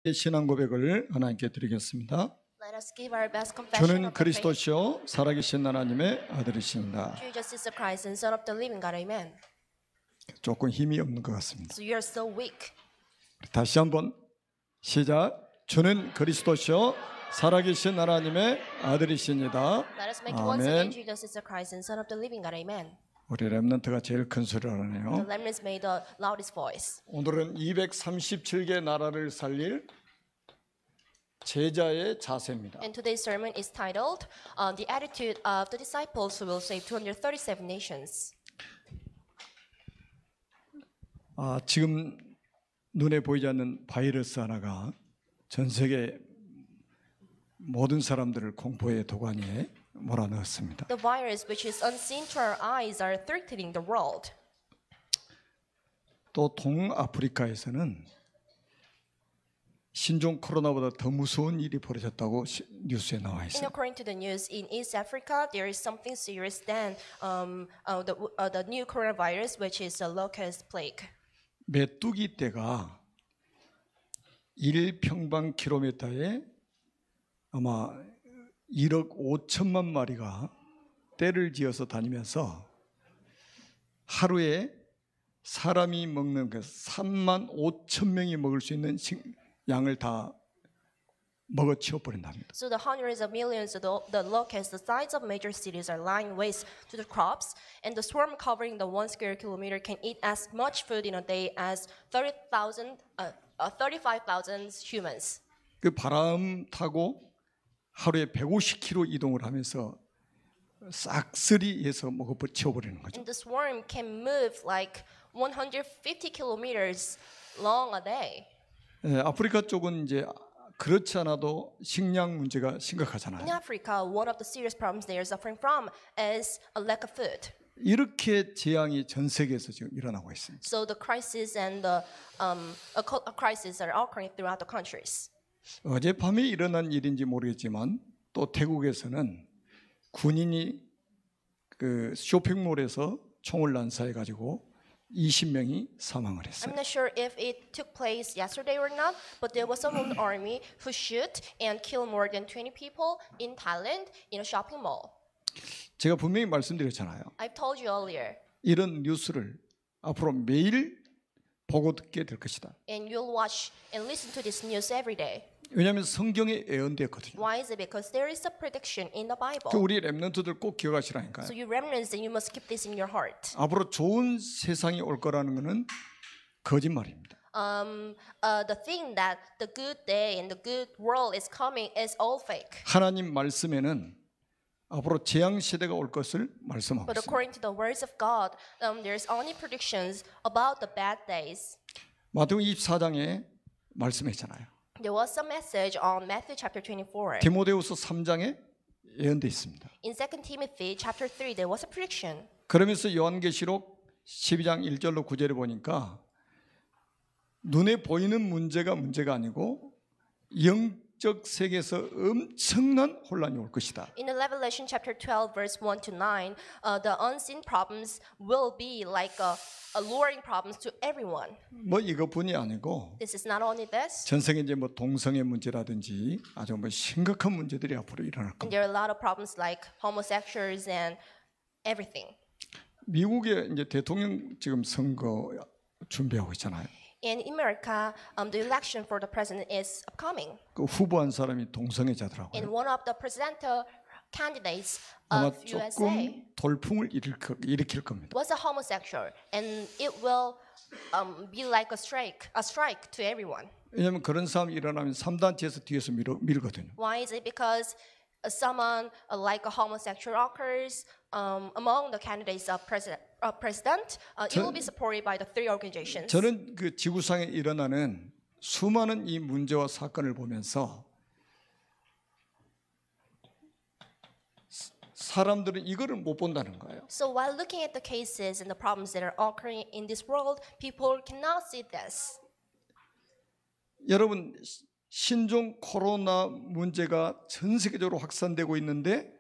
신앙 고백을 하나님께 드리겠습니다. Let us give our best confession 저는 of the faith. 그리스도시요 살아계신 하나님의 아들이십니다. Jesus is the Christ and Son of the living God. Amen. 조금 힘이 없는 것 같습니다. So you are so weak. 다시 한번 시작. 저는 그리스도시요 살아계신 하나님의 아들이십니다. Let us make it once again. 아멘. Jesus is the Christ and Son of the living God. Amen. 우리 렘넌트가 제일 큰 소리를 The 하네요. remnants made the loudest voice. 오늘은 237개 나라를 살릴 제자의 자세입니다. And today's sermon is titled "The Attitude of the Disciples Who Will Save 237 Nations." 지금 눈에 보이지 않는 바이러스 하나가 전 세계 모든 사람들을 공포의 도가니에 몰아넣었습니다. The virus, which is unseen to our eyes, are threatening the world. 또 동아프리카에서는 신종 코로나보다 더 무서운 일이 벌어졌다고 뉴스에 나와 And 있어요. according to the news, in East Africa, there is something serious than the new coronavirus, which is a locust plague. 메뚜기 떼가 1평방킬로미터에 아마 1억 5천만 마리가 떼를 지어서 다니면서 하루에 사람이 먹는 그 3만 5천 명이 먹을 수 있는 양을 다 먹어치워 버린답니다. So the hundreds of millions of the locusts, the size of major cities, are lying waste to the crops, and the swarm covering the 1 square kilometer can eat as much food in a day as 35,000 humans. 그 바람 타고 하루에 150km 이동을 하면서 싹쓸이해서 먹어치워 버리는 거죠. And the swarm can move like 150 kilometers long a day. 아프리카 쪽은 이제 그렇지 않아도 식량 문제가 In 심각하잖아요. Africa, one of the serious problems they are suffering from is a lack of food. 이렇게 재앙이 전 세계에서 지금 일어나고 있습니다. So the crisis and the crisis are occurring throughout the countries. 어젯밤에 일어난 일인지 모르겠지만 또 태국에서는 군인이 그 쇼핑몰에서 총을 난사해 가지고 20명이 사망을 했어요. I'm not sure if it took place yesterday or not, but there was someone in the army who shoot and kill more than 20 people in Thailand in a shopping mall. 제가 분명히 말씀드렸잖아요. I've told you earlier, 이런 뉴스를 앞으로 매일 보고 듣게 될 것이다. and you'll watch and listen to this news every day. 왜냐하면 성경에 예언되었거든요. Why is it? Because there is a prediction in the Bible. 그 우리 렘넌트들 꼭 기억하시라니까요. So you remnants, and you must keep this in your heart. 앞으로 좋은 세상이 올 거라는 것은 거짓말입니다. The thing that the good day and the good world is coming is all fake. 하나님 말씀에는 앞으로 재앙 시대가 올 것을 말씀하고 But 있습니다. according to the words of God, there's only predictions about the bad days. 마태복음 24장에 말씀했잖아요. There was a message on Matthew chapter 24. 디모데후서 3장에 예언돼 있습니다. In 2 Timothy chapter 3, there was a prediction. 그러면서 요한계시록 12장 1절로 9절에 보니까 눈에 보이는 문제가 아니고 영적 세계에서 엄청난 혼란이 올 것이다. In the Revelation chapter 12, verse 1 to 9, the unseen problems will be like alluring problems to everyone. 뭐 이것뿐이 아니고 This is not only this, 전 세계 이제 뭐 동성애 문제라든지 아주 뭐 심각한 문제들이 앞으로 일어날 and 겁니다. there are a lot of problems like homosexuals and everything. 미국의 이제 대통령 지금 선거 준비하고 있잖아요. And in America, the election for the president is upcoming. 그 후보한 사람이 동성애자더라고요. And one of the presidential candidates 아마 of USA 조금 돌풍을 일으킬 겁니다. was a homosexual, and it will be like a strike to everyone. 왜냐하면 그런 싸움이 일어나면 3단체에서 뒤에서 밀거든요. Why is it? Because someone like a homosexual occurs among the candidates of president, it will be supported by the three organizations. 저는 그 지구상에 일어나는 수많은 이 문제와 사건을 보면서 사람들은 이거를 못 본다는 거예요. So while looking at the cases and the problems that are occurring in this world, people cannot see this. 여러분 신종 코로나 문제가 전 세계적으로 확산되고 있는데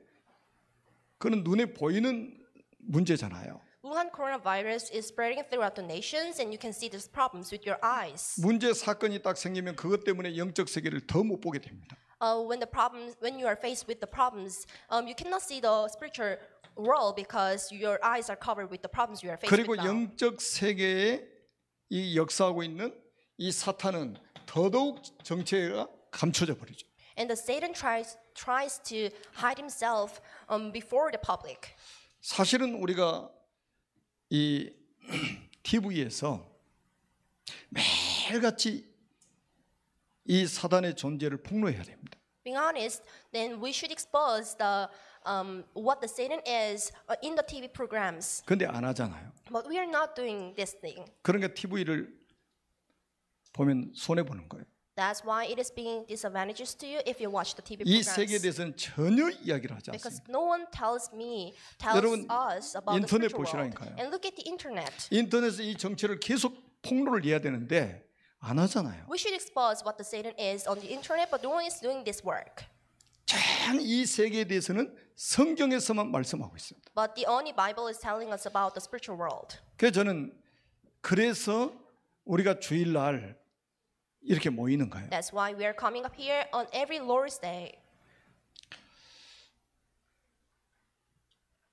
그는 눈에 보이는 문제잖아요. We Wuhan coronavirus is spreading throughout the nations, and you can see these problems with your eyes. 문제 사건이 딱 생기면 그것 때문에 영적 세계를 더 못 보게 됩니다. When you are faced with the problems, you cannot see the spiritual world because your eyes are covered with the problems you are faced 그리고 with now. 영적 세계에 이 역사하고 있는 이 사탄은 더더욱 정체가 감춰져 버리죠. And the Satan tries to hide himself before the public. 사실은 우리가 이 TV에서 매일같이 이 사단의 존재를 폭로해야 됩니다. Being honest, then we should expose what the Satan is in the TV programs. 근데 안 하잖아요. But we are not doing this thing. 그러니까 TV를 보면 손해 보는 거예요. That's why it is being disadvantageous to you if you watch the TV 이 programs. 세계에 대해서는 전혀 이야기를 하지 Because 않습니다. no one tells 여러분, us about the 인터넷 spiritual world. 보시라니까요. And look at the internet. 인터넷에 이 정체를 계속 폭로를 해야 되는데 안 하잖아요. We should expose what the Satan is on the internet, but no one is doing this work. 전 이 세계에 대해서는 성경에서만 말씀하고 있습니다. But the only Bible is telling us about the spiritual world. 그래서 우리가 주일날 이렇게 모이는 거예요. That's why we are coming up here on every Lord's Day.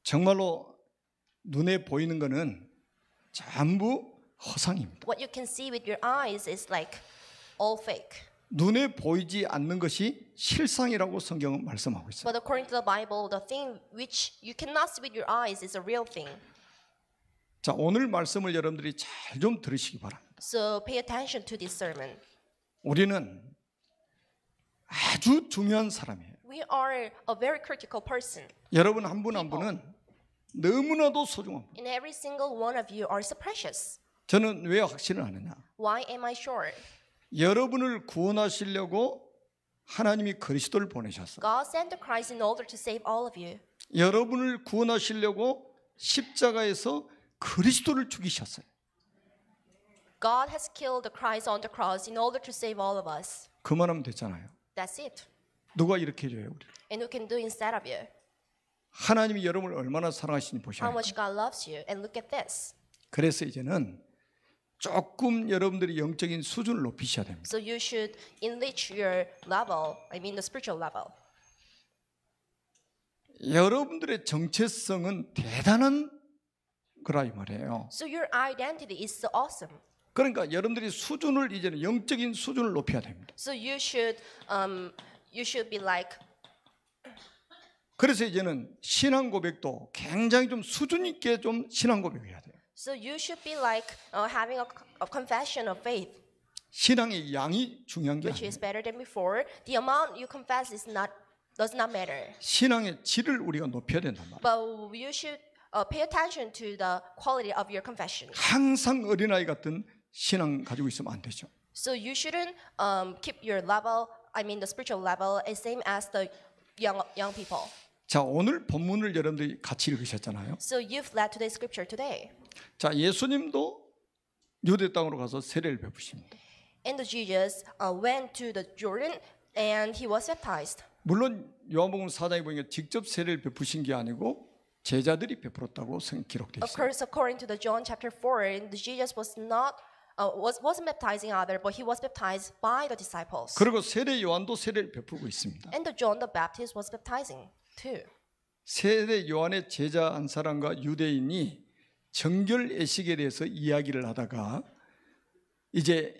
정말로 눈에 보이는 거는 전부 허상입니다. What you can see with your eyes is like all fake. 눈에 보이지 않는 것이 실상이라고 성경은 말씀하고 있어요. But according to the Bible, the thing which you cannot see with your eyes is a real thing. 자, 오늘 말씀을 여러분들이 잘 좀 들으시기 바랍니다. So pay attention to this sermon. 우리는 아주 중요한 사람이에요. We are a very critical person. 여러분 한 분 한 분은 너무나도 소중합니다. And every single one of you are so precious. 저는 왜 확신을 하느냐? Why am I sure? 여러분을 구원하시려고 하나님이 그리스도를 보내셨어요. God sent the Christ in order to save all of you. 여러분을 구원하시려고 십자가에서 그리스도를 죽이셨어요. God has killed the Christ on the cross in order to save all of us. 그만하면 됐잖아요. That's it. 누가 이렇게 해줘요? 우리. And who can do instead of you? 하나님이 여러분을 얼마나 사랑하시니 How 보셔요. much God loves you. And look at this. 그래서 이제는 조금 여러분들이 영적인 수준을 높이셔야 됩니다. So you should enrich your level, I mean the spiritual level. 여러분들의 정체성은 대단한 거라 이 말이에요. So your identity is so awesome. 그러니까 여러분들이 수준을 이제는 영적인 수준을 높여야 됩니다. So you should be like. 그래서 이제는 신앙 고백도 굉장히 좀 수준 있게 좀 신앙 고백해야 돼요. So you should be like having a confession of faith, 신앙의 양이 중요한 게 which 아니에요. is better than before. The amount you confess does not matter. 신앙의 질을 우리가 높여야 된단 말이에요. But you should pay attention to the quality of your confession. 항상 어린아이 같은 신앙 가지고 있으면 안 되죠. So you shouldn't keep your level, I mean the spiritual level, as same as the young people. 자, 오늘 본문을 여러분들이 같이 읽으셨잖아요. So you've read today's scripture today. 자, 예수님도 유대 땅으로 가서 세례를 베푸십니다. And Jesus went to the Jordan and he was baptized. 물론 요한복음 4장에 보니까 직접 세례를 베푸신 게 아니고 제자들이 베풀었다고 기록되어 Of 있어요. course, according to the John chapter 4, Jesus wasn't baptizing others, but he was baptized by the disciples. 그리고 세례 요한도 세례를 베풀고 있습니다. And the John the Baptist was baptizing too. 세례 요한의 제자 한 사람과 유대인이 정결 예식에 대해서 이야기를 하다가 이제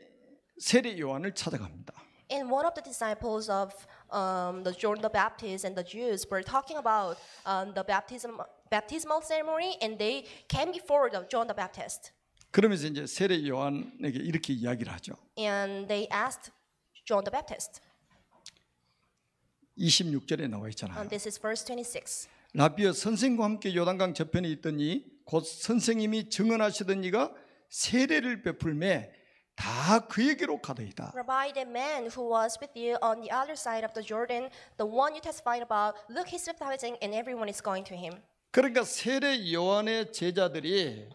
세례 요한을 찾아갑니다. And one of the disciples of the John the Baptist and the Jews were talking about the baptismal ceremony, and they came before the John the Baptist. 그러면서 이제 세례 요한에게 이렇게 이야기를 하죠. And they asked John the Baptist. 26절에 나와 있잖아요. This is verse 26. 라비어 선생과 함께 요단강 저편에 있더니 곧 선생님이 증언하시던 이가 세례를 베풀매 다 그에게로 가더이다. Rabbi, the man who was with you on the other side of the Jordan, the one you testified about, look, he's baptizing, and everyone is going to him. 그러니까 세례 요한의 제자들이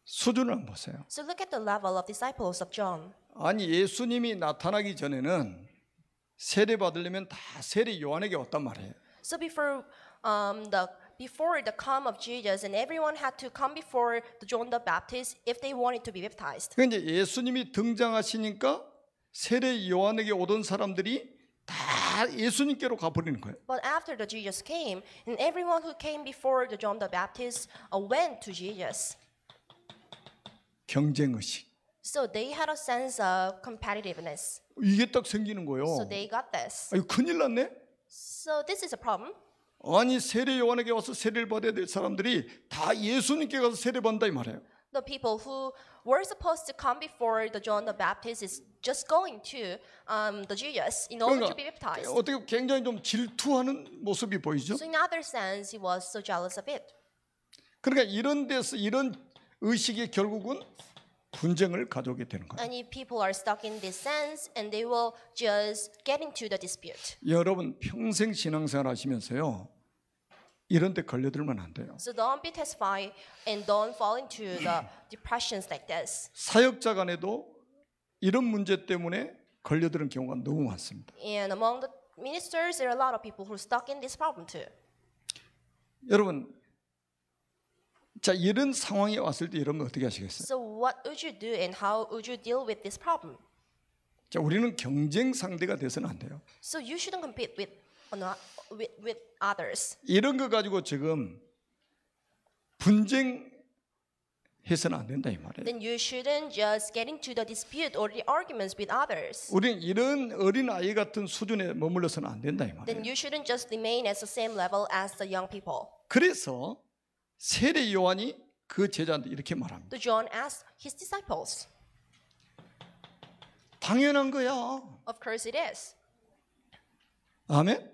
수준을 한번 보세요. So look at the level of disciples of John. 아니 예수님이 나타나기 전에는 세례 받으려면 다 세례 요한에게 왔단 말이에요. So before the before the come of Jesus, and everyone had to come before the John the Baptist if they wanted to be baptized. 그러니까 이제 예수님이 등장하시니까 세례 요한에게 오던 사람들이 다 예수님께로 가버리는 거예요. But after the Jesus came, and everyone who came before the John the Baptist went to Jesus. 경쟁의식. So they had a sense of competitiveness. 이게 딱 생기는 거예요. So they got this. 아유, 큰일 났네. So this is a problem. 아니 세례 요한에게 와서 세례를 받아야 될 사람들이 다 예수님께 가서 세례 받는다 이 말이에요. The people who were supposed to come before the John the Baptist is just going to the Jesus in order to be 그러니까 baptized. 어떻게 굉장히 좀 질투하는 모습이 보이죠. So in other sense, he was so jealous of it. 그러니까 이런 데서 이런 의식이 결국은 분쟁을 가져오게 되는 거예요. And if people are stuck in this sense, and they will just get into the dispute. 여러분 평생 신앙생활 하시면서요. 이런 데 걸려들면 안 돼요. So don't be terrified and don't fall into the depressions like this. 사역자 간에도 이런 문제 때문에 걸려드는 경우가 너무 많습니다. And among the ministers, there are a lot of people who are stuck in this problem too. 여러분, 자 이런 상황이 왔을 때 여러분 어떻게 하시겠어요? So what would you do and how would you deal with this problem? 자 우리는 경쟁 상대가 돼서는 안 돼요. So you shouldn't compete with others. 이런 거 가지고 지금 분쟁해서는 안 된다 이 말이에요. Then you shouldn't just get into the dispute or the arguments with others. 우리는 이런 어린 아이 같은 수준에 머물러서는 안 된다 이 Then 말이에요. you shouldn't just remain at the same level as the young people. 그래서 세례 요한이 그 제자한테 이렇게 말합니다. So John asked his disciples. 당연한 거야. Of course it is. 아멘.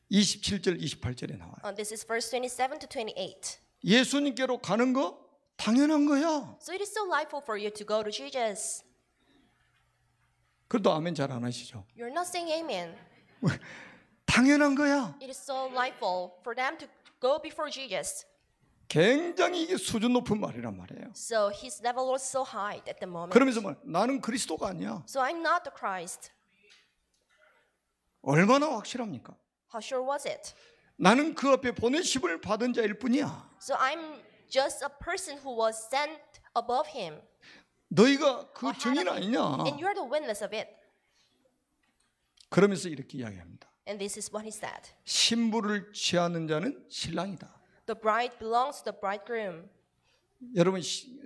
27절 28절에 나와요. This is verse 27 to 28. 예수님께로 가는 거 당연한 거야. So it is so lawful for you to go to Jesus. 그래도 아멘 잘 안 하시죠? You're not saying amen. 당연한 거야. It is so lawful for them to go before Jesus. 굉장히 이게 수준 높은 말이란 말이에요. So his level was so high at the moment. 그러면서 말 나는 그리스도가 아니야. So I'm not the Christ. 얼마나 확실합니까? How sure was it? 나는 그 앞에 보내심을 받은 자일 뿐이야. So I'm just a person who was sent above him. 너희가 그 증인 아니냐? And you're the witness of it. 그러면서 이렇게 이야기합니다. And this is what he said. 신부를 취하는 자는 신랑이다. The bride belongs to the bridegroom. 여러분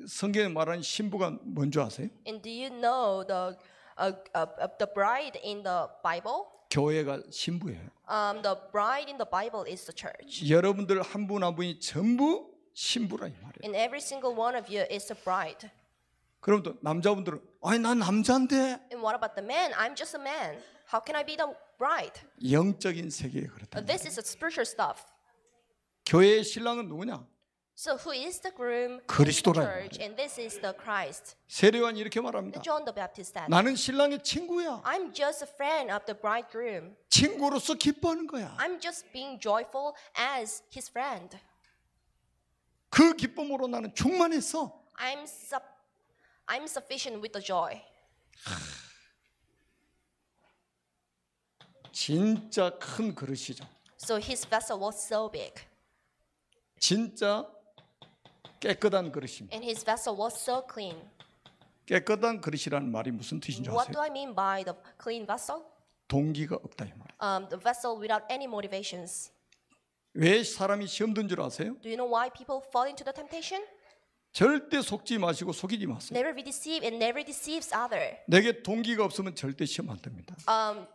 성경에 말하는 신부가 뭔지 아세요? And do you know the bride in the Bible? 교회가 신부예요. The bride in the Bible is the church. 여러분들 한 분 한 분이 전부 신부라 이 말이에요. And every single one of you is a bride. 그럼 또 남자분들은 아니 난 남자인데 And what about the man? I'm just a man. How can I be the bride? 영적인 세계에 그렇다. This is a spiritual stuff. 교회의 신랑은 누구냐? So who is the groom in the 그리스도라 이 church? And this is the Christ. 세례요한이 이렇게 말합니다. John the Baptist said, 나는 신랑의 친구야. I'm just a friend of the bridegroom. 친구로서 기뻐하는 거야. I'm just being joyful as his friend. 그 기쁨으로 나는 충만했어. I'm sufficient with the joy. 진짜 큰 그릇이죠. So his vessel was so big. 진짜 깨끗한 그릇입니다. And his vessel was so clean. 깨끗한 그릇이라는 말이 무슨 뜻인 줄 What do 아세요? I mean by the clean vessel? 동기가 없다 이 말이에요. The vessel without any motivations. 왜 사람이 시험 든 줄 아세요? Do you know why people fall into the temptation? 절대 속지 마시고 속이지 마세요. Never be deceived and never deceives other. 내게 동기가 없으면 절대 시험 안 됩니다.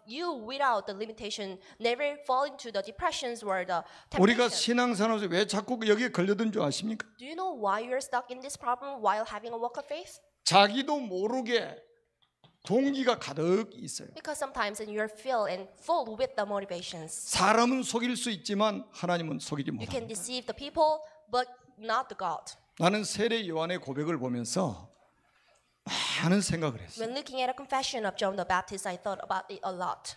You without the limitation never fall into the depressions or the 우리가 temptation. 신앙생활에서 왜 자꾸 여기에 걸려든 줄 아십니까? Do you know why you're stuck in this problem while having a walk of faith? 자기도 모르게 동기가 가득 있어요. Because sometimes when you're filled and full with the motivations, 사람은 속일 수 있지만 하나님은 속이지 you can 못합니다. deceive the people but not the God. 나는 세례 요한의 고백을 보면서 많은 생각을 했어요. When looking at a confession of John the Baptist, I thought about it a lot.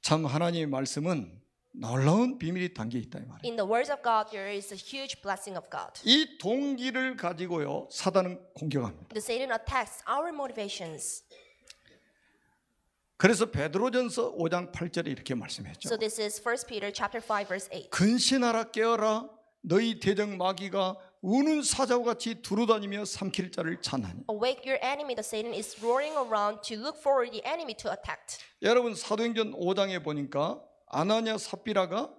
참 하나님의 말씀은 놀라운 비밀이 담겨 있다 이 말이에요. In the words of God, there is a huge blessing of God. 이 동기를 가지고요 사단은 공격합니다. The Satan attacks our motivations. 그래서 베드로전서 5장 8절에 이렇게 말씀했죠. So this is 1 Peter chapter 5 verse 8. 근신하라 깨어라 너희 대적 마귀가 우는 사자와 같이 두루다니며 삼킬 자를 찾나니. Awake your enemy, the Satan is roaring around to look for the enemy to attack. 여러분 사도행전 5장에 보니까 아나니아 삽비라가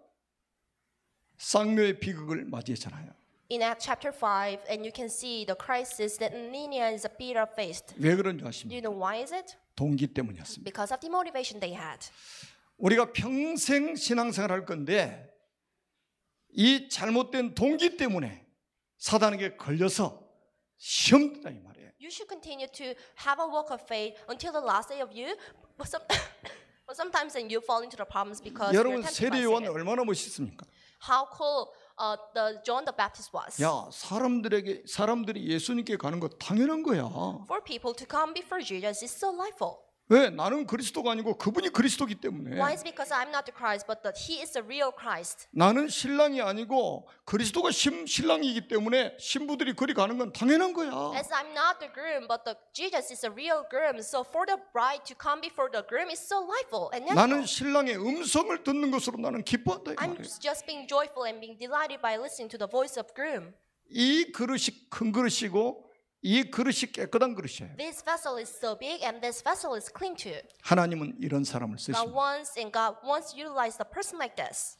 쌍묘의 비극을 맞이했잖아요. In Acts chapter 5, and you can see the crisis that Ananias and Sapphira faced. 왜 그런 줄 Do 아십니까? you know why is it? 동기 때문이었습니다. Because of the motivation they had. 우리가 평생 신앙생활 할 건데 이 잘못된 동기 때문에 사단에게 걸려서 시험 든다 이 말이에요. You should continue to have a walk of faith until the last day of you. But sometimes then you fall into the problems because you're 여러분 tempted by 세례 요한 Satan. 얼마나 멋있습니까? How cool the John the Baptist was. 야 사람들이 예수님께 가는 거 당연한 거야. For people to come before Jesus is so delightful. 왜? 나는 그리스도가 아니고 그분이 그리스도기 때문에. Why is because I'm not the Christ, but that He is the real Christ. 나는 신랑이 아니고 그리스도가 신랑이기 때문에 신부들이 그리 가는 건 당연한 거야. As I'm not the groom, but the Jesus is the real groom. So for the bride to come before the groom is so delightful and 나는 natural. 신랑의 음성을 듣는 것으로 나는 기뻐한다 이 I'm 말이에요. just being joyful and being delighted by listening to the voice of groom. 이 그릇이 큰 그릇이고 이 그릇이 깨끗한 그릇이에요. This vessel is so big and this vessel is clean too. 하나님은 이런 사람을 God 쓰십니다. wants to utilize the person like this.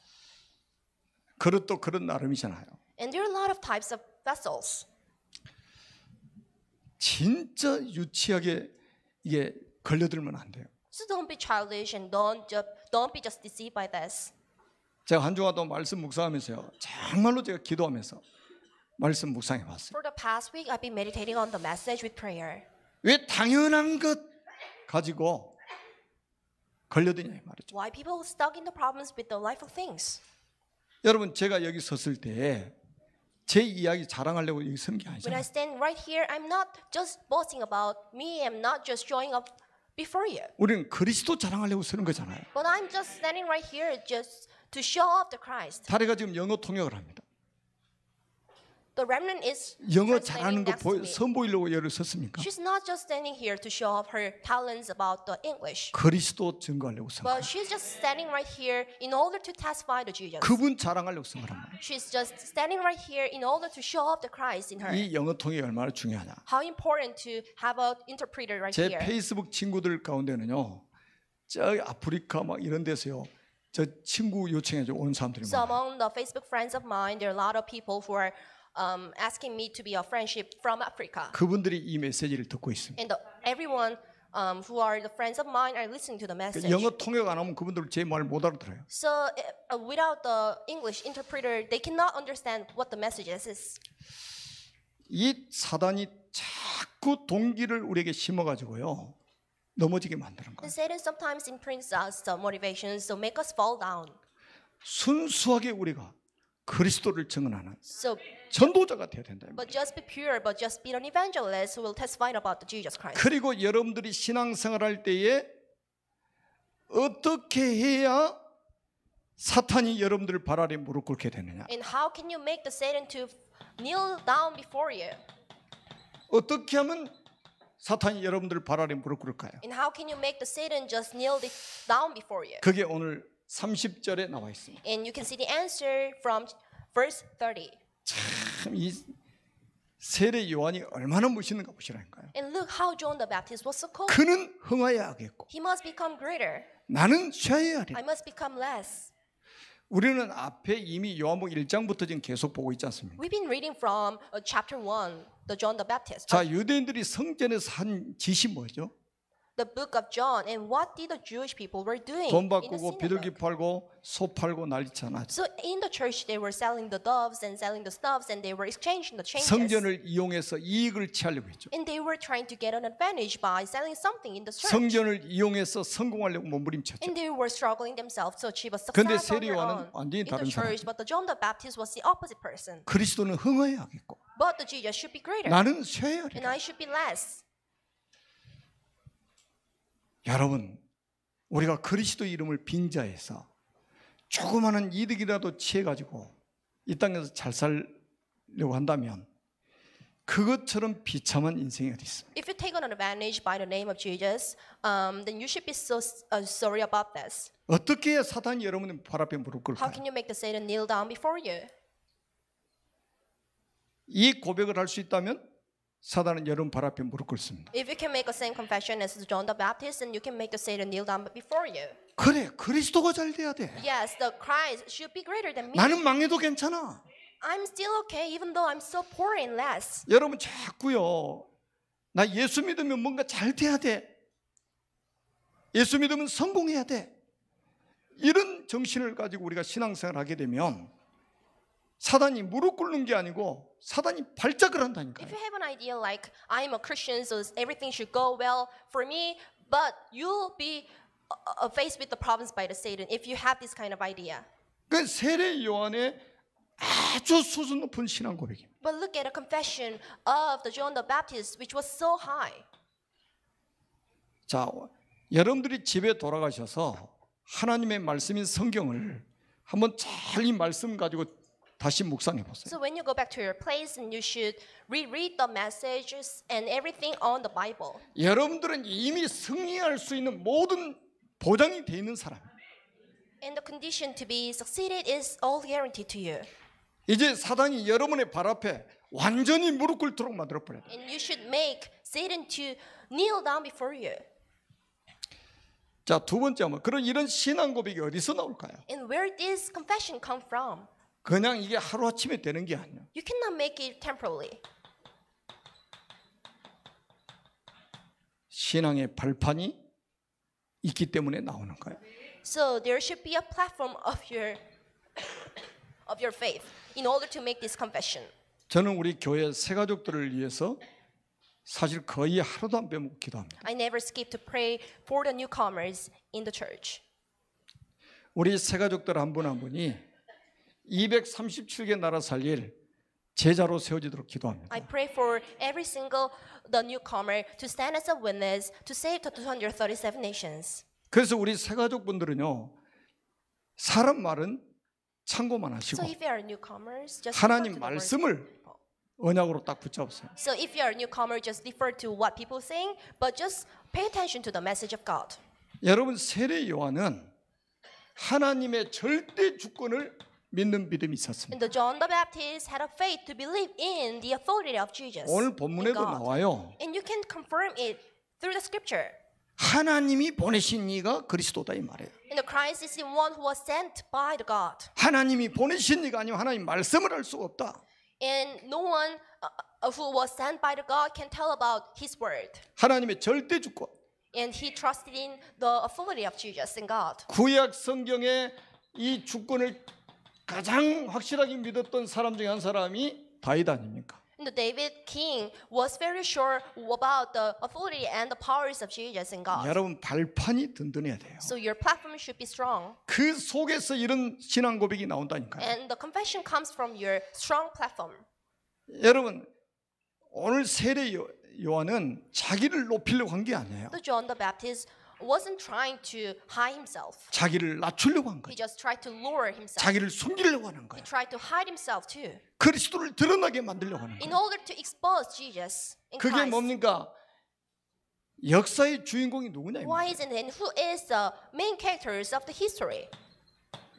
그릇도 그런 나름이잖아요. And there are a lot of types of vessels. 진짜 유치하게 이게 걸려들면 안 돼요. So don't be childish and don't be just deceived by this. 제가 한 주간 동안 말씀 묵상하면서요. 정말로 제가 기도하면서 말씀 묵상해 봤어요. For the past week, I've been meditating on the message with prayer. 왜 당연한 것 가지고 걸려드냐 이 말이죠. Why people stuck in the problems with the life of things? 여러분 제가 여기 섰을 때 제 이야기 자랑하려고 여기 선 게 When I 아니잖아요. stand right here, I'm not just boasting about me. I'm not just showing up before you. 우리는 그리스도 자랑하려고 서는 거잖아요. But I'm just standing right here just to show off the Christ. 다리가 지금 영어 통역을 합니다. The remnant is 영어 잘하는 translating 거 next to me. 선보이려고 여기 섰습니까? She's not just standing here to show off her talents about the English. 그리스도 증거하려고 선 거예요. But she's just standing right here in order to testify to Jesus. 그분 자랑하려고 선 거란 말이에요. She's just standing right here in order to show off the Christ in her. 이 영어 통역이 얼마나 중요하냐. How important to have an interpreter right 제 here. 페이스북 친구들 가운데는요. 저 아프리카 막 이런 데서요. 저 친구 요청해서 온 사람들이 So 많아요. among the Facebook friends of mine, there are a lot of people who are asking me to be a friendship from Africa. 그분들이 이 메시지를 듣고 있습니다. And everyone who are the friends of mine are listening to the message. 영어 통역 안 하면 그분들 제 말 못 알아들어요. So without the English interpreter, they cannot understand what the message is. 이 사단이 자꾸 동기를 우리에게 심어가지고요. 넘어지게 만드는 거예요. And Satan sometimes imprints us the motivations to make us fall down. 순수하게 우리가 그리스도를 증언하는 So, 전도자가 되어야 된다. but just be pure, but just be an evangelist who will testify about the Jesus Christ. 그리고 여러분들이 신앙생활할 때에 어떻게 해야 사탄이 여러분들을 발 아래 무릎 꿇게 되느냐? And how can you make the Satan to kneel down before you? 어떻게 하면 사탄이 여러분들을 발 아래 무릎 꿇을까요? And how can you make the Satan just kneel down before you? 그게 오늘 30절에 나와 있습니다. And you can see the answer from verse 30. 참 이 세례 요한이 얼마나 멋있는가 보시라니까요. And look how John the Baptist was so cool. 그는 흥하여야 하겠고 He must become greater. 나는 쇠하여야 하리. I must become less. 우리는 앞에 이미 요한복음 1장부터 지금 계속 보고 있지 않습니까? We've been reading from chapter 1, the John the Baptist. 자, 유대인들이 성전에서 한 짓이 뭐죠? The book of John. And what did the Jewish people were doing 돈 in the 바꾸고 비둘기 synagogue? 팔고 소 팔고 난리잖아. So in the church, they were selling the doves and selling the stuffs, and they were exchanging the changes. 성전을 이용해서 이익을 취하려고 했죠. And they were trying to get an advantage by selling something in the church. 성전을 이용해서 성공하려고 몸부림쳤죠. And they were struggling themselves to achieve a 근데 success on 세례 their 요한은 own 완전히 in 다른 the church. But the John the Baptist was the opposite person. 그리스도는 흥하여야 하겠고 But the Jesus should be greater, 나는 쇠해야 and 하리라. I should be less. 여러분, 우리가 그리스도 이름을 빙자해서 조그마한 이득이라도 취해가지고 이 땅에서 잘 살려고 한다면 그것처럼 비참한 인생이 어디 있습니까? If you take on advantage by the name of Jesus, then you should be so sorry about this. 어떻게 해야 사단이 여러분의 발 앞에 무릎 How 꿇을까요? can you make the Satan kneel down before you? 이 고백을 할 수 있다면 사단은 여러분 발 앞에 무릎 꿇습니다. If you can make the same confession as John the Baptist, then you can make the Satan kneel down before you. 그래, 그리스도가 잘 돼야 돼. Yes, the Christ should be greater than me. 나는 망해도 괜찮아. I'm still okay, even though I'm so poor and less. 여러분 자꾸요, 나 예수 믿으면 뭔가 잘 돼야 돼. 예수 믿으면 성공해야 돼. 이런 정신을 가지고 우리가 신앙생활을 하게 되면 사단이 무릎 꿇는 게 아니고 사단이 발작을 If 한다니까요. you have an idea like I'm a Christian, so everything should go well for me, but you'll be faced with the problems by the Satan if you have this kind of idea. 그 세례 요한의 아주 수준 높은 신앙 고백입니다. But look at a confession of the John the Baptist, which was so high. 자, 여러분들이 집에 돌아가셔서 하나님의 말씀인 성경을 한번 잘 이 말씀 가지고 다시 묵상해 보세요. So when you go back to your place, and you should reread the messages and everything on the Bible. 여러분들은 이미 승리할 수 있는 모든 보장이 돼 있는 사람. And the condition to be succeeded is all guaranteed to you. 이제 사단이 여러분의 발 앞에 완전히 무릎 꿇도록 만들어 버려야 돼. And you should make Satan to kneel down before you. 자, 두 번째 한번 그런 이런 신앙 고백이 어디서 나올까요? And where did this confession come from? 그냥 이게 하루아침에 되는 게 아니야. You cannot make it temporarily. 신앙의 발판이 있기 때문에 나오는 거예요. So there should be a platform of your faith in order to make this confession. 저는 우리 교회 새 가족들을 위해서 사실 거의 하루도 안 빼먹고 기도합니다. I never skip to pray for the newcomers in the church. 우리 새 가족들 한 분 한 분이 237개 나라 살릴 제자로 세워지도록 기도합니다. I pray for every single the newcomer to stand as a witness to save the 237 nations. 그래서 우리 새 가족분들은요, 사람 말은 참고만 하시고 So if you are newcomers, just 하나님 refer to the words. 말씀을 언약으로 딱 붙잡으세요. So if you are a newcomer, just refer to what people saying, but just pay attention to the message of God. 여러분 세례 요한은 하나님의 절대 주권을 믿는 믿음이 있었습니다. And the John the Baptist had a faith to believe in the authority of Jesus. 오늘 in 본문에도 God. 나와요. And you can confirm it through the scripture. 하나님이 보내신 이가 그리스도다 이 말이에요. And the Christ is the one who was sent by the God. 하나님이 보내신 이가 아니면 하나님 말씀을 할 수가 없다. And no one who was sent by the God can tell about His word. 하나님의 절대 주권. And he trusted in the authority of Jesus and God. 구약 성경에 이 주권을 가장 확실하게 믿었던 사람 중에 한 사람이 다윗 아닙니까? And the David king was very sure about the authority and the powers of Jesus and God. 여러분 발판이 든든해야 돼요. So your platform should be strong. 그 속에서 이런 신앙 고백이 나온다니까요. And the confession comes from your strong platform. 여러분 오늘 세례 요한은 자기를 높이려고 한 게 아니에요. The John the Baptist wasn't trying to hide himself. 자기를 낮추려고 한 He 거예요. just tried to lower himself. 자기를 숨기려고 하는 He 거예요. tried to hide himself too. 그리스도를 드러나게 만들려고 하는 In 거예요. order to expose Jesus in 그게 Christ. 뭡니까? 역사의 주인공이 누구냐? 이 Why 말이에요. isn't it? Who is the main characters of the history?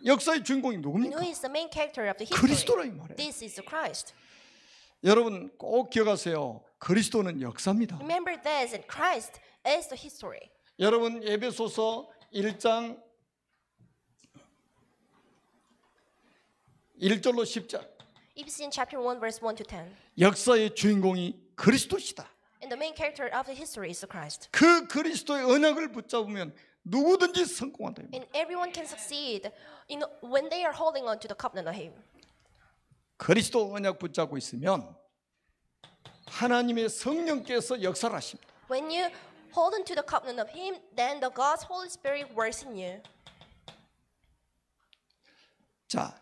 역사의 주인공이 And 누굽니까? who is the main character of the 그리스도라 history? 이 말이에요. This is the Christ. 여러분 꼭 기억하세요. 그리스도는 역사입니다. Remember this, and Christ is the history. 여러분 에베소서 1장 1절로 10절 Ephesians chapter 1 verse 1 to 10. 역사의 주인공이 그리스도시다. And the main character of the history is the Christ. 그 그리스도의 언약을 붙잡으면 누구든지 성공한다. And everyone can succeed when they are holding on to the covenant of Him. 그리스도 언약 붙잡고 있으면 하나님의 성령께서 역사를 하십니다. When you hold on to the covenant of Him, then the God's Holy Spirit works in you. 자,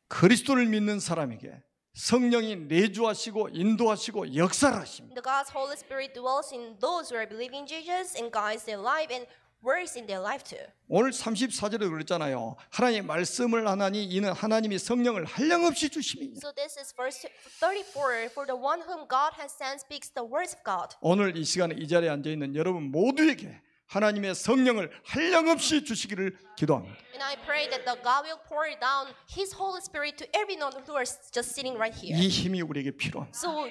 그리스도를 믿는 사람에게 성령이 내주하시고 인도하시고 역사를 하십니다. The God's Holy Spirit dwells in those who are believing in Jesus and guides their life and works in their life too. 오늘 34절에 그랬잖아요. 하나님의 말씀을 하나니 이는 하나님이 성령을 한량없이 주심이니. So this is verse 34. For the one whom God has sent speaks the words of God. 오늘 이 시간에 이 자리에 앉아 있는 여러분 모두에게 하나님의 성령을 한량없이 주시기를 기도합니다. And I pray that the God will pour down His Holy Spirit to everyone who are just sitting right here. 이 힘이 우리에게 필요합니다. So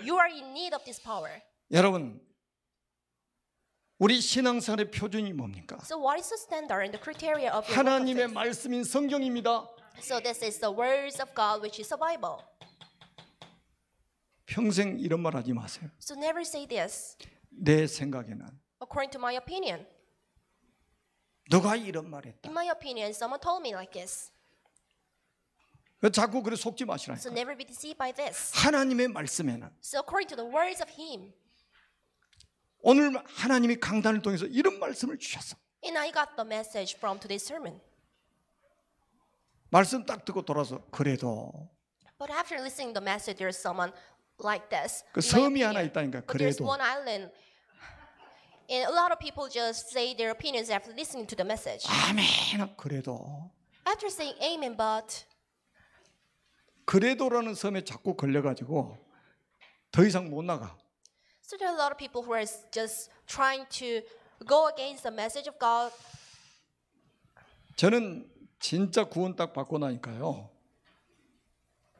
you are in need of this power. 여러분, 우리 신앙생활의 표준이 뭡니까? So what is the standard and the criteria of your walk of 하나님의 faith? 말씀인 성경입니다. So this is the words of God, which is the Bible. 평생 이런 말 하지 마세요. So never say this. 내 생각에는 According to my opinion. 누가 이런 말했다. In my opinion, someone told me like this. 자꾸 그래 속지 So 마시라니까. never be deceived by this. 하나님의 말씀에는 So according to the words of Him. 오늘 하나님이 강단을 통해서 이런 말씀을 주셨어. And I got the message from today's sermon. 말씀 딱 듣고 돌아서 그래도 But after listening to the message, there's someone like this. 그 In my 섬이 하나 opinion. 있다니까. But there's 그래도 one island. And a lot of people just say their opinions after listening to the message. 아멘. 그래도 After saying amen, but 그래도라는 섬에 자꾸 걸려가지고 더 이상 못 나가. so there are a lot of people who are just trying to go against the message of God. 저는 진짜 구원 딱 받고 나니까요.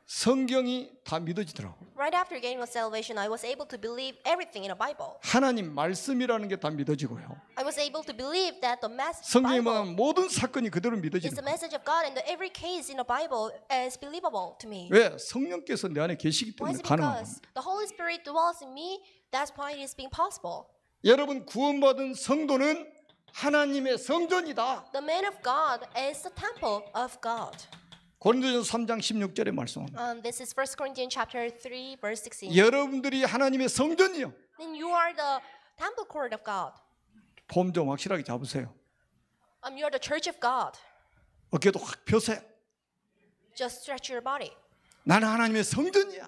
성경이 다 믿어지더라고요. Right after getting a salvation, I was able to believe everything in the Bible. 하나님 말씀이라는 게 다 믿어지고요. I was able to believe that the 성경에 Bible 말하는 모든 사건이 그대로 is 믿어지는 the 거예요. message of God, and that every case in the Bible is believable to me. 왜? 성령께서 내 안에 계시기 Why 때문에 is it 가능한 because 겁니다. the Holy Spirit dwells in me? That's why it is being possible. 여러분 구원받은 성도는 하나님의 성전이다. The man of God is the temple of God. 고린도전서 3장 16절에 말씀합니다. This is 1 Corinthians chapter 3, verse 16. 여러분들이 하나님의 성전이요. Then you are the temple court of God. 폼 좀 확실하게 잡으세요. You are the church of God. 어깨도 확 펴세요. Just stretch your body. 나는 하나님의 성전이야.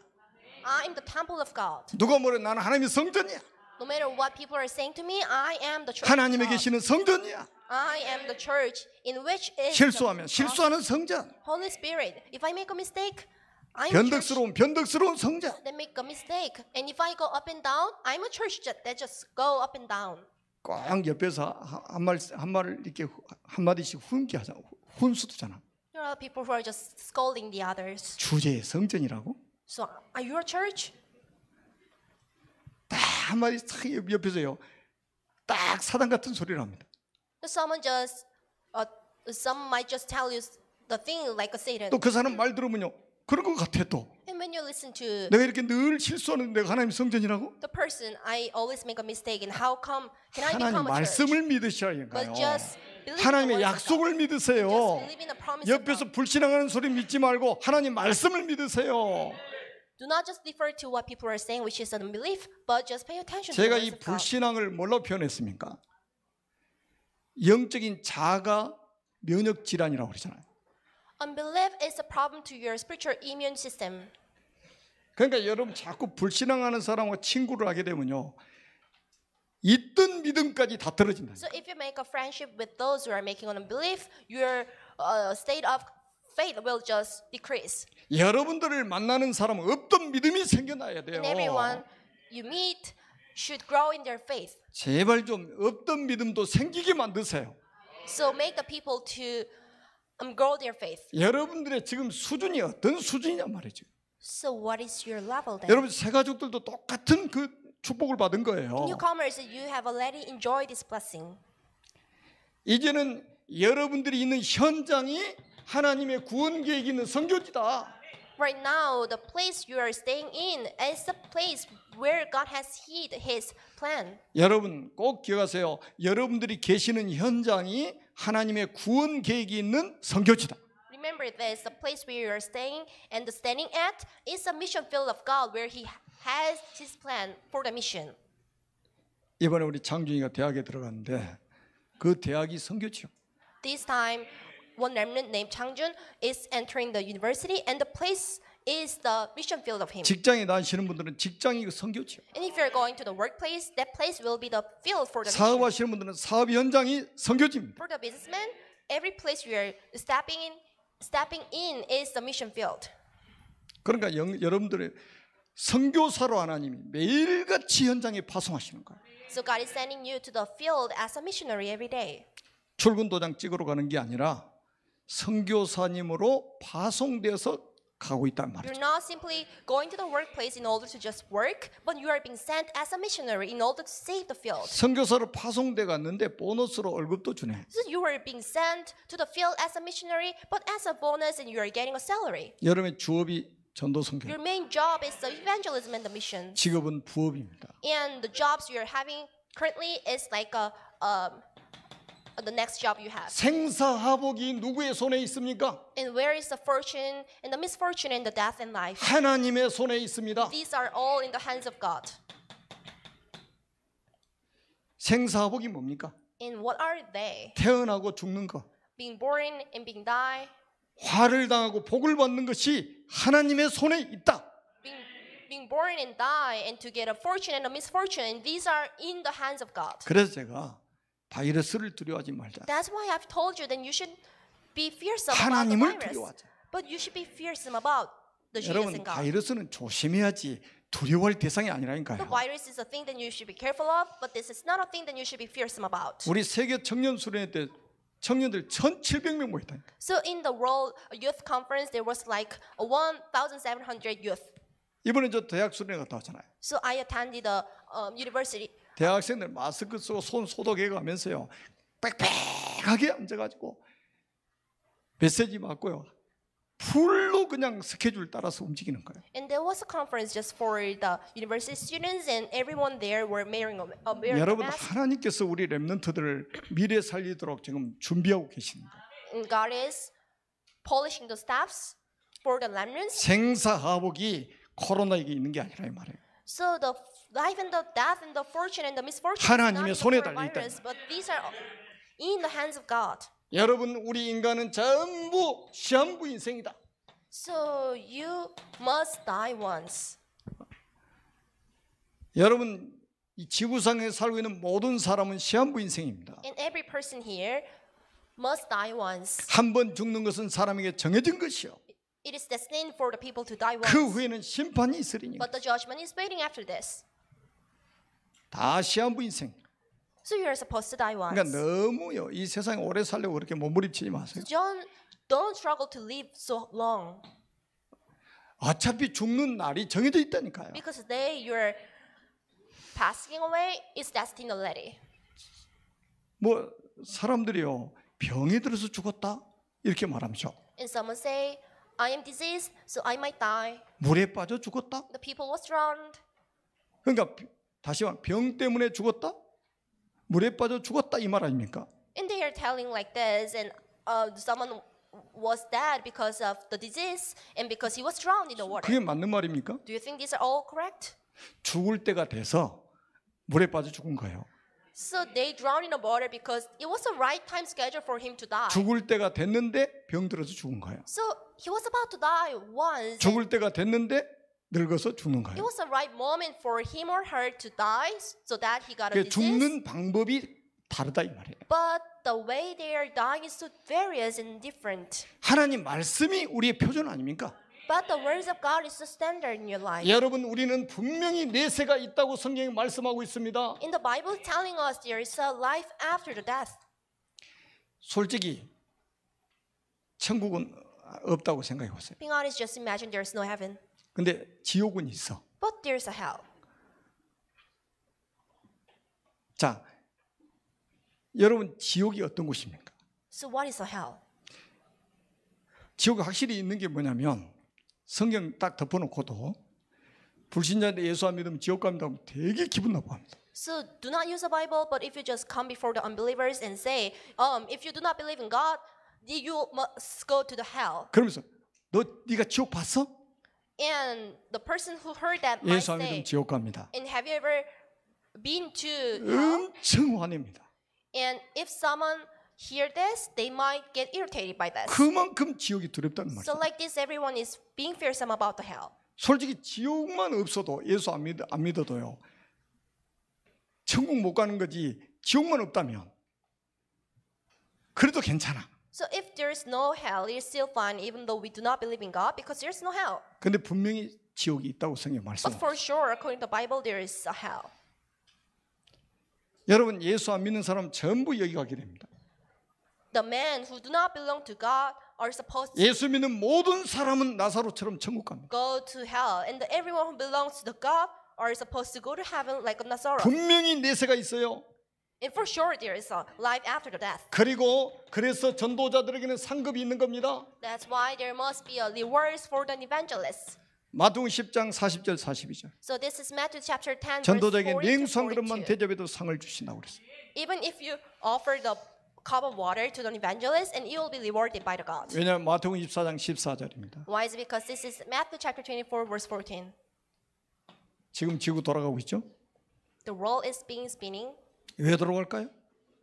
I am the temple of God. 누가 뭐래 나는 하나님의 성전이야. No matter what people are saying to me, I am the church 하나님에 of God. 계시는 성전이야. I am the church in which is 실수하면 the 실수하는 성전. Holy Spirit. If I make a mistake, I'm a church 변덕스러운 성전. that make a mistake. And if I go up and down, I'm a church that just go up and down. 꼭 옆에서 한 말을 이렇게 한 마디씩 훈게 하잖아. 훈수두잖아. There are people who are just scolding the others. 주제의 성전이라고? So, are you a church? 딱 한 마디 딱 옆에서요. 딱 사단 같은 소리를 합니다. Someone just, some might just tell you the thing like a Satan. 또 그 사람 말 들으면요. 그런 것 같아 또. And when you listen to 내가 이렇게 늘 실수하는데 내가 하나님 성전이라고? the person, I always make a mistake. And how come can I 하나님 become a church? 말씀을 믿으시라니까요. But just believe in the 하나님의 words of 약속을 God. 믿으세요. Just believe in the promise of 옆에서 God. 불신앙하는 소리 믿지 말고 하나님 말씀을 믿으세요. Do not just defer to what people are saying, which is unbelief, but just pay attention to the 제가 words 이 of God. 불신앙을 뭘로 표현했습니까? 영적인 자가 면역 질환이라고 그러잖아요. Unbelief is a problem to your spiritual immune system. 그러니까 여러분 자꾸 불신앙하는 사람과 친구를 하게 되면요. 있던 믿음까지 다 떨어진다. So if you make a friendship with those who are making unbelief, your state of faith will just decrease. 여러분들을 만나는 사람은 없던 믿음이 생겨나야 돼요. And everyone you meet should grow in their faith. 제발 좀 없던 믿음도 생기게 만드세요. So make the people to grow their faith. 여러분들의 지금 수준이 어떤 수준이냐 말이죠. So what is your level then? 여러분 새 가족들도 똑같은 그 축복을 받은 거예요. Newcomers, you have already enjoyed this blessing. 이제는 여러분들이 있는 현장이 하나님의 구원 계획이 있는 성교지다. Right now, the place you are staying in is the place where God has hid His plan. 여러분 꼭 기억하세요. 여러분들이 계시는 현장이 하나님의 구원 계획이 있는 성교지다. Remember this, the place where you are staying and the standing at is a mission field of God where He has His plan for the mission. 이번에 우리 장준이가 대학에 들어갔는데 그 대학이 성교지요. This time, one remnant named Changjun is entering the university and the place is the mission field of him. 직장에 다니시는 분들은 직장이 그 선교지요. And if you're going to the workplace, that place will be the field for the mission. 사업하시는 분들은 사업 현장이 선교지입니다. For the businessman, every place you are stepping in is the mission field. 그러니까 여러분들의 선교사로 하나님이 매일같이 현장에 파송하시는 거예요. So God is sending you to the field as a missionary every day. 출근 도장 찍으러 가는 게 아니라 선교사님으로 파송되어서 가고 있단 말이죠. You're not simply going to the workplace in order to just work, but you are being sent as a missionary in order to save the field. 선교사로 파송돼 갔는데 보너스로 월급도 주네. So you are being sent to the field as a missionary, but as a bonus, and you are getting a salary. 여러분의 주업이 전도 선교. Your main job is the evangelism and the mission, 직업은 부업입니다. and the jobs you are having currently is like the next job you have. 생사하복이 누구의 손에 있습니까? And where is the fortune and the misfortune and the death and life? 하나님의 손에 있습니다. These are all in the hands of God. 생사하복이 뭡니까? And what are they? 태어나고 죽는 것. Being born and being die. 화를 당하고 복을 받는 것이 하나님의 손에 있다. Being born and die, and to get a fortune and a misfortune, and these are in the hands of God. 그래서 제가 바이러스를 두려워하지 말자. That's why I've told you that you should be fearsome about the 하나님을 virus, 두려워하자. but you should be fearsome about the Jesus 여러분 and God. 바이러스는 조심해야지 두려워할 대상이 The 아니라니까요. virus is a thing that you should be careful of, but this is not a thing that you should be fearsome about. 우리 세계 청년 수련회 때 청년들 1,700명 모였다니까. So in the World Youth Conference, there was like 1,700 youth. 이번에 저 대학 수련회 갔다 왔잖아요. So I attended the university. 대학생들 마스크 쓰고 손 소독해 가면서요. 빽빽하게 앉아가지고 메시지 맞고요. 풀로 그냥 스케줄 따라서 움직이는 거예요. And there was a conference just for the university students, and everyone there were wearing a 여러분 mask. 하나님께서 우리 렘넌트들을 미래 살리도록 지금 준비하고 계십니다. And God is polishing the staffs for the remnants. 생사하복이 코로나에게 있는 게 아니라 이 말이에요. So the life and the death and the fortune and the misfortune is 하나님의 not 손에 in the 달려 있다. virus, but these are in the hands of God. 여러분 우리 인간은 전부 시한부 인생이다. So you must die once. 여러분 이 지구상에 살고 있는 모든 사람은 시한부 인생입니다. And every person here must die once. 한 번 죽는 것은 사람에게 정해진 것이요. It is destined for the people to die 그 once. 후에는 심판이 있으리니 But the judgment is waiting after this. 다 시한부 인생. So you are supposed to die once. 그러니까 너무요 이 세상에 오래 살려고 그렇게 몸부림치지 마세요. Don't struggle to live so long, 어차피 죽는 날이 정해져 있다니까요. because the day you're passing away is destined already. 뭐 사람들이요 병이 들어서 죽었다 이렇게 말하죠. And someone say, I am diseased, so I might die. 물에 빠져 죽었다. The people was drowned. 그러니까 다시 말해 병 때문에 죽었다. 물에 빠져 죽었다 이 말 아닙니까? And they are telling like this, and someone was dead because of the disease and because he was drowned in the water. 그게 맞는 말입니까? Do you think these are all correct? 죽을 때가 돼서 물에 빠져 죽은 거예요. So they drowned in the water because it was the right time schedule for him to die. 죽을 때가 됐는데 병 들어서 죽은 거예요. So he was about to die once. 죽을 때가 됐는데 늙어서 죽는 It 거예요. was the right moment for him or her to die so that he got a 그 disease. 죽는 방법이 다르다 이 말이에요. But the way they are dying is so various and different. 하나님 말씀이 우리의 표준 아닙니까? But the words of God is the standard in your life. 여러분 우리는 분명히 내세가 있다고 성경이 말씀하고 있습니다. In the Bible is telling us there is a life after the death. 솔직히 천국은 없다고 생각해 보세요. Being honest, just imagine there's no heaven. 근데 지옥은 있어. But there's a hell. 자, 여러분 지옥이 어떤 곳입니까? So what is a hell? 지옥이 확실히 있는 게 뭐냐면 성경 딱 덮어놓고도 불신자인데 예수 안 믿으면 지옥 갑니다 하면 되게 기분 나빠합니다. So do not use the Bible, but if you just come before the unbelievers and say, if you do not believe in God, you must go to the hell. 그러면서 네가 지옥 봤어? And the person who heard that might 예수 안 say, 믿으면 지옥 갑니다. and have you ever been to hell? 엄청 화냅니다. And if someone hear this, they might get irritated by this. 그만큼 지옥이 두렵다는 So 말이죠. like this, everyone is being fearsome about the hell. 솔직히 지옥만 없어도 예수 안 믿어도요. 천국 못 가는 거지 지옥만 없다면 그래도 괜찮아. So if there's no hell, it's still fine even though we do not believe in God because there's no hell. 근데 분명히 지옥이 있다고 성경 But 말씀합니다. for sure, according to the Bible, there is a hell. 여러분 예수 안 믿는 사람 전부 여기 가게 됩니다. The men who do not belong to God are supposed to 예수 믿는 모든 사람은 나사로처럼 천국 갑니다. go to hell. And everyone who belongs to the God are supposed to go to heaven like a Nazareth. 분명히 내세가 있어요. And for sure, there is a life after the death. 그래서 전도자들에게는 상급이 있는 겁니다. That's why there must be a rewards for the evangelists. 마태복음 10장 40절 42절. So this is Matthew chapter 10, verse 전도자에게 40 to 냉수한 그릇만 42. 대접해도 상을 주신다고 그랬어요. Even if you offer the cup of water to the evangelist, and you will be rewarded by the God. 왜냐하면 마태복음 24장 14절입니다. Why is it? Because this is Matthew chapter 24, verse 14. 지금 지구 돌아가고 있죠? The world is being spinning. 왜 돌아갈까요?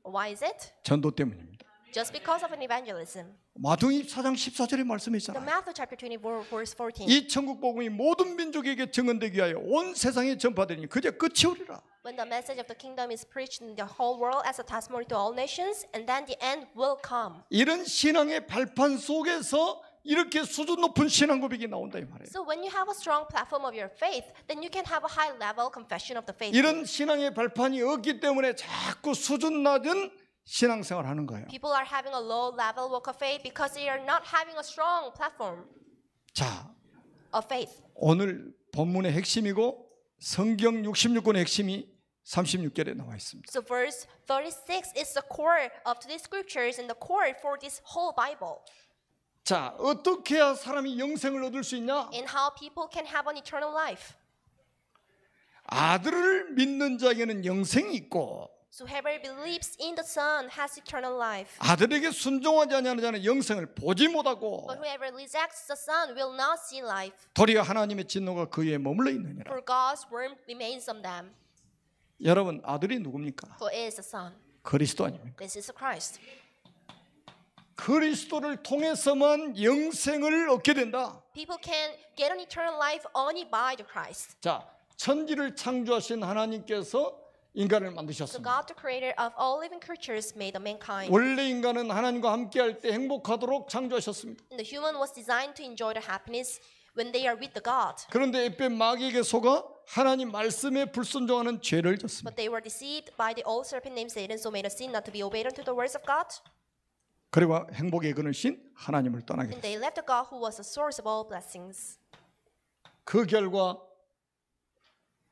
Why is it? 전도 때문입니다. Just because of an evangelism. 마태복음 24장 14절에 The 말씀했잖아요. Matthew chapter 24, verse 14. 이 천국 복음이 모든 민족에게 증언되기 위하여 온 세상에 전파되니 그저 끝이 오리라. When the message of the kingdom is preached in the whole world as a testimony to all nations, and then the end will come. 이런 신앙의 발판 속에서 이렇게 수준 높은 신앙 고백이 나온다 이 말이에요. So when you have a strong platform of your faith, then you can have a high level confession of the faith. 이런 신앙의 발판이 없기 때문에 자꾸 수준 낮은 신앙생활을 하는 거예요. People are having a low level walk of faith because they are not having a strong platform 자, of faith. 오늘 본문의 핵심이고 성경 66권의 핵심이 36절에 나와 있습니다. So verse 36 is the core of today's scriptures and the core for this whole Bible. 자, 어떻게 해야 사람이 영생을 얻을 수 있냐? And how people can have an eternal life. 아들을 믿는 자에게는 영생이 있고 So whoever believes in the Son has eternal life. 아들에게 순종하지 않는 자는 영생을 보지 못하고 But whoever rejects the Son will not see life. 도리어 하나님의 진노가 그 위에 머물러 있느니라. For God's word remains on them. 여러분 아들이 누굽니까? Who is the Son? 그리스도 아닙니까? This is Christ. 그리스도를 통해서만 영생을 얻게 된다. People can get an eternal life only by the Christ. 자, 천지를 창조하신 하나님께서 인간을 So 만드셨습니다. God, the creator of all living creatures, made the mankind. 원래 인간은 하나님과 함께할 때 행복하도록 창조하셨습니다. And the human was designed to enjoy the happiness when they are with the God. 그런데 에베 마귀에게 속아 하나님 말씀에 불순종하는 죄를 졌습니다. But they were deceived by the old serpent named Satan, so made a sin not to be obeyed unto the words of God. 그리고 행복의 근원신 하나님을 떠나게 And 됐습니다. they left the God who was the source of all blessings. 그 결과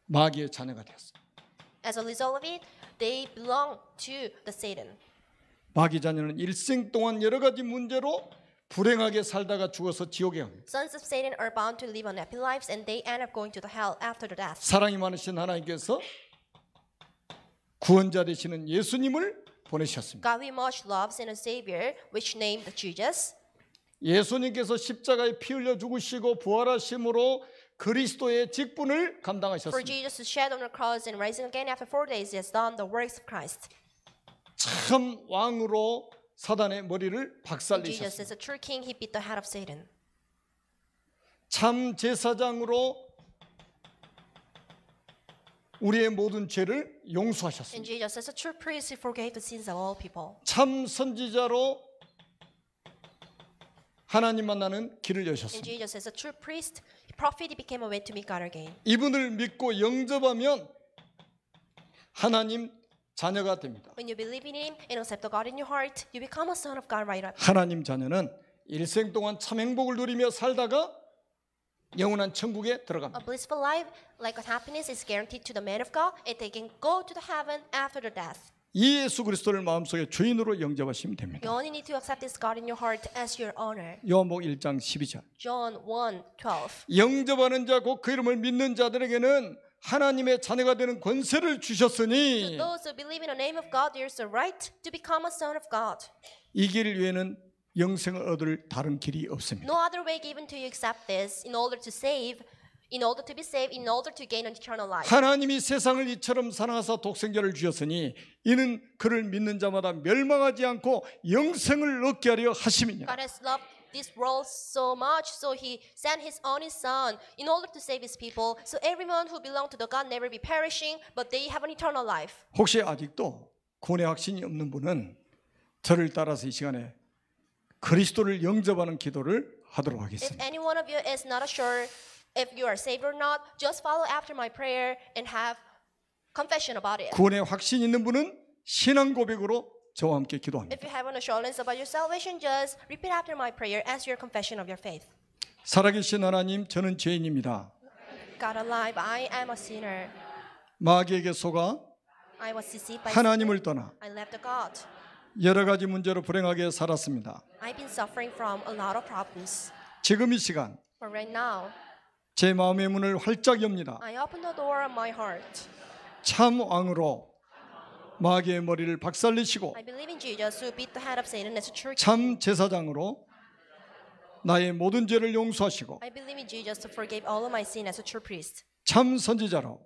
마귀의 자녀가 되었습니다. As a result of it, they belong to the Satan. 마귀 자녀는 일생 동안 여러 가지 문제로 불행하게 살다가 죽어서 지옥에 갑니다. Sons of Satan are bound to live unhappy lives, and they end up going to the hell after the death. 사랑이 많으신 하나님께서 구원자 되시는 예수님을 보내셨습니다. God, we much loves and a Savior, which named Jesus. 예수님께서 십자가에 피 흘려 죽으시고 부활하심으로 그리스도의 직분을 For 감당하셨습니다. Jesus to shed on the cross and rising again after 4 days, he has done the works of Christ. 참 왕으로 사단의 머리를 Jesus 박살내셨습니다. is a true king, he beat the head of Satan. 참 제사장으로 우리의 모든 죄를 And 용서하셨습니다. Jesus is a true priest, he forgave the sins of all people. 참 선지자로 하나님 만나는 길을 And 여셨습니다. Jesus is a true priest, prophet, he became a way to meet God again. 이분을 믿고 영접하면 하나님 자녀가 됩니다. When you believe in him and accept the God in your heart, you become a son of God right up. 하나님 자녀는 일생 동안 참 행복을 누리며 살다가 영원한 천국에 들어갑니다. A blissful life, like what happiness, is guaranteed to the man of God, and they can go to the heaven after the death. 이 예수 그리스도를 마음속에 주인으로 영접하시면 됩니다. You only need to accept this God in your heart as your honor. 요한복음 1장 12절. John 1:12. 영접하는 자 곧 그 이름을 믿는 자들에게는 하나님의 자녀가 되는 권세를 To 주셨으니 those who believe in the name of God, there is the right to become a son of God. 이 길 외에는 영생을 얻을 다른 길이 없습니다. No other way given to you except this. In order to save, in order to be saved, in order to gain an eternal life. 하나님이 세상을 이처럼 사랑하사 독생자를 주셨으니 이는 그를 믿는 자마다 멸망하지 않고 영생을 얻게 하려 하심이니라. God has loved this world so much, so He sent His only Son in order to save His people. So everyone who belong to the God never be perishing, but they have an eternal life. 혹시 아직도 구원의 확신이 없는 분은 저를 따라서 이 시간에 그리스도를 영접하는 기도를 하도록 If 하겠습니다. any one of you is not sure if you are saved or not, just follow after my prayer and have confession about it. 구원의 확신 있는 분은 신앙 고백으로 저와 함께 기도합니다. If you have an assurance about your salvation, just repeat after my prayer as your confession of your faith. 살아계신 하나님, 저는 죄인입니다. God alive, I am a sinner. 마귀에게 속아 I was deceived by 하나님을 Satan. 떠나 I left God. 여러 가지 문제로 불행하게 살았습니다. I've been suffering from a lot of problems. 지금 이 시간 But right now, 제 마음의 문을 활짝 엽니다. I open the door of my heart. 참 왕으로 마귀의 머리를 박살내시고 I believe in Jesus who beat the head of Satan as a true king. 참 제사장으로 나의 모든 죄를 용서하시고 I believe in Jesus to forgive all of my sin as a true priest. 참 선지자로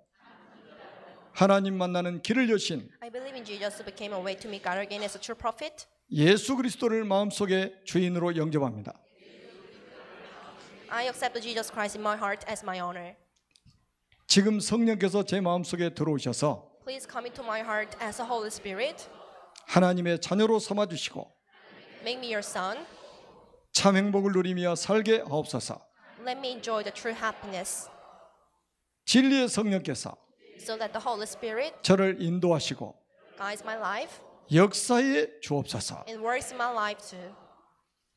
하나님 만나는 길을 여신 I believe in Jesus who became a way to meet God again as a true prophet. 예수 그리스도를 마음속에 주인으로 영접합니다. I accept Jesus Christ in my heart as my honor. 지금 성령께서 제 마음속에 들어오셔서 Please come into my heart as a Holy Spirit. 하나님의 자녀로 삼아주시고 Make me your son. 참 행복을 누리며 살게 하옵소서. Let me enjoy the true happiness 진리의 성령께서 so that the Holy Spirit 저를 인도하시고 guides my life 역사에 주옵소서. and works in my life too.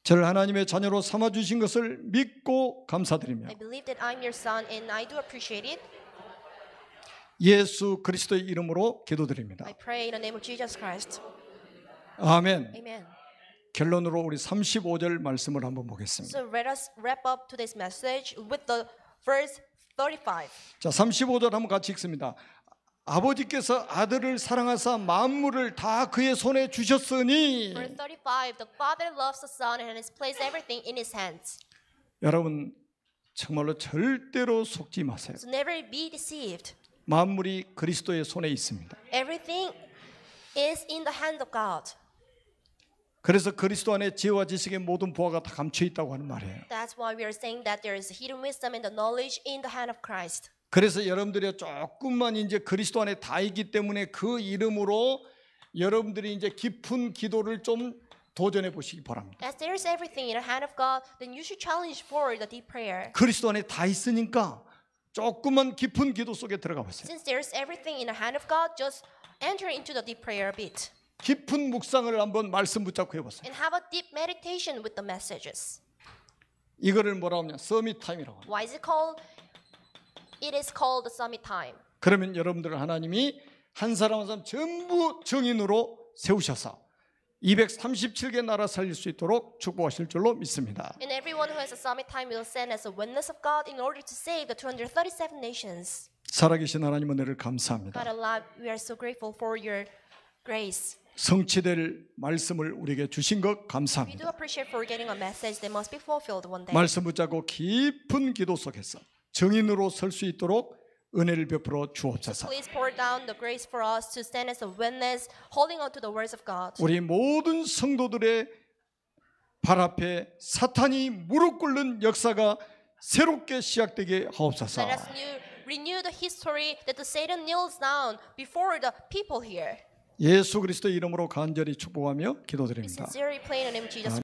저를 하나님의 자녀로 삼아주신 것을 믿고 감사드리며 I believe that I'm your son and I do appreciate it. 예수 그리스도의 이름으로 기도드립니다. I pray in the name of Jesus Christ. 아멘. Amen. 결론으로 우리 35절 말씀을 한번 보겠습니다. So let us wrap up today's message with the verse 35. 자, 35절 한번 같이 읽습니다. 아버지께서 아들을 사랑하사 만물을 다 그의 손에 주셨으니. Verse 35. The Father loves the Son and has placed everything in His hands. 여러분 정말로 절대로 속지 마세요. So never be deceived. 만물이 그리스도의 손에 있습니다. Everything is in the hand of God. 그래서 그리스도 안에 지혜와 지식의 모든 보화가 다 감춰 있다고 하는 말이에요. That's why we are saying that there is hidden wisdom and the knowledge in the hand of Christ. 그래서 여러분들이 조금만 이제 그리스도 안에 다 있기 때문에 그 이름으로 여러분들이 이제 깊은 기도를 좀 도전해 보시기 바랍니다. As there is everything in the hand of God, then you should challenge for the deep prayer. 그리스도 안에 다 있으니까 조금만 깊은 기도 속에 들어가 보세요. Since there is everything in the hand of God, just enter into the deep prayer a bit 깊은 묵상을 한번 말씀 붙잡고 해보세요. and have a deep meditation with the messages. 이거를 뭐라 하냐? 서밋 타임이라고 합니다. Why is it called? It is called the summit time. 그러면 여러분들을 하나님이 한 사람 한 사람 전부 증인으로 세우셔서 237개 나라 살릴 수 있도록 축복하실 줄로 믿습니다. And everyone who has a summit time will stand as a witness of God in order to save the 237 nations. 살아계신 하나님 은혜를 God 감사합니다. alive, we are so grateful for your grace. 성취될 말씀을 우리에게 주신 것 We do 감사합니다. appreciate for getting a message that must be fulfilled one day. 말씀 붙잡고 깊은 기도 속에서 증인으로 설 수 있도록 은혜를 베풀어 주옵소서. Please pour down the grace for us to stand as a witness, holding on to the words of God. 우리 모든 성도들의 발 앞에 사탄이 무릎 꿇는 역사가 새롭게 시작되게 하옵소서. Let us renew the history that the Satan kneels down before the people here. 예수 그리스도의 이름으로 간절히 축복하며 We 기도드립니다. sincerely pray in the name of Jesus.